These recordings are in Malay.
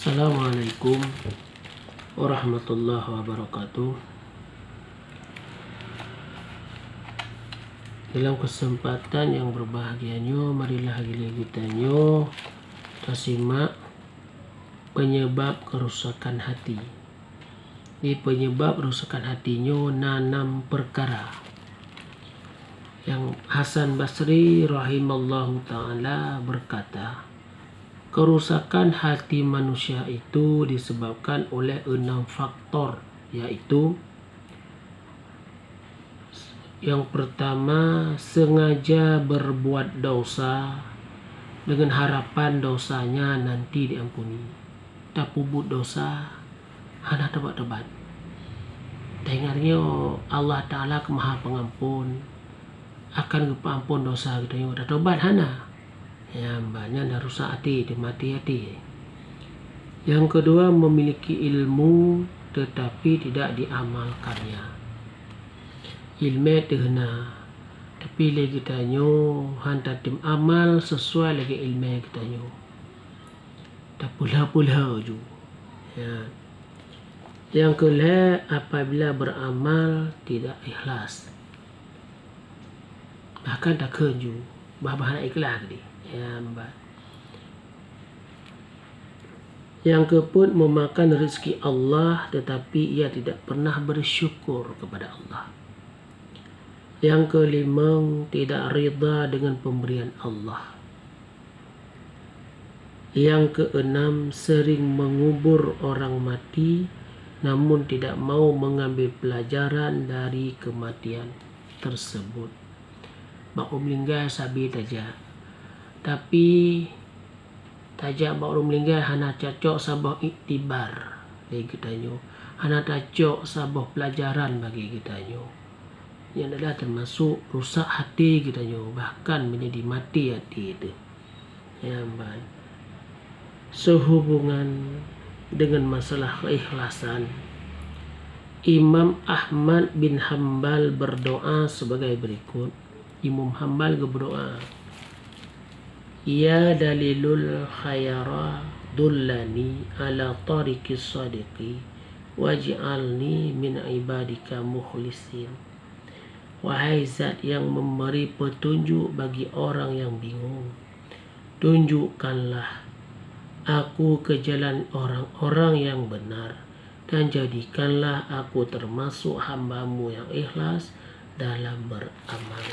Assalamualaikum warahmatullahi wabarakatuh. Dalam kesempatan yang berbahagianyo, marilah kita simak penyebab kerusakan hati. Ini penyebab kerusakan hatinya 6 perkara. Yang Hasan Basri rahimallahu ta'ala berkata, kerusakan hati manusia itu disebabkan oleh 6 faktor, yaitu yang pertama, sengaja berbuat dosa dengan harapan dosanya nanti diampuni. Tak pubut dosa, hana tebat-tebat. Dengarnya Allah Ta'ala ke Maha Pengampun, akan kepampun dosa kita yang udah tobat hana. Ya, banyak dah rusak hati, dia mati hati. Yang kedua, memiliki ilmu tetapi tidak diamalkannya. Ilmu terhena, tapi lagi tanyo hantar tim amal sesuai lagi ilmu kita nyo. Tak pula ju. Ya. Yang kedua, apabila beramal tidak ikhlas, bahkan tak kerju, bahkan ikhlas tadi. Ya, yang keempat, memakan rezeki Allah tetapi ia tidak pernah bersyukur kepada Allah. Yang kelima, tidak rida dengan pemberian Allah. Yang keenam, sering mengubur orang mati namun tidak mau mengambil pelajaran dari kematian tersebut. Bak meninggal sabi taja, tapi tajak baru meninggal hana cocok sabah iktibar bagi kita nyo, hana cocok sabah pelajaran bagi kita nyo. Yang adalah termasuk rusak hati kita nyo, bahkan menjadi mati hati itu. Ya, sehubungan dengan masalah keikhlasan, Imam Ahmad bin Hanbal berdoa sebagai berikut. Imam Hanbal berdoa, ya dalilul khayra dullani ala tariqis sadiqi waj'alni min ibadika mukhlisin. Wahai zat yang memberi petunjuk bagi orang yang bingung, tunjukkanlah aku ke jalan orang-orang yang benar, dan jadikanlah aku termasuk hamba-Mu yang ikhlas dalam beramal.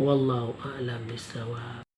Wallahu a'lam bishawab.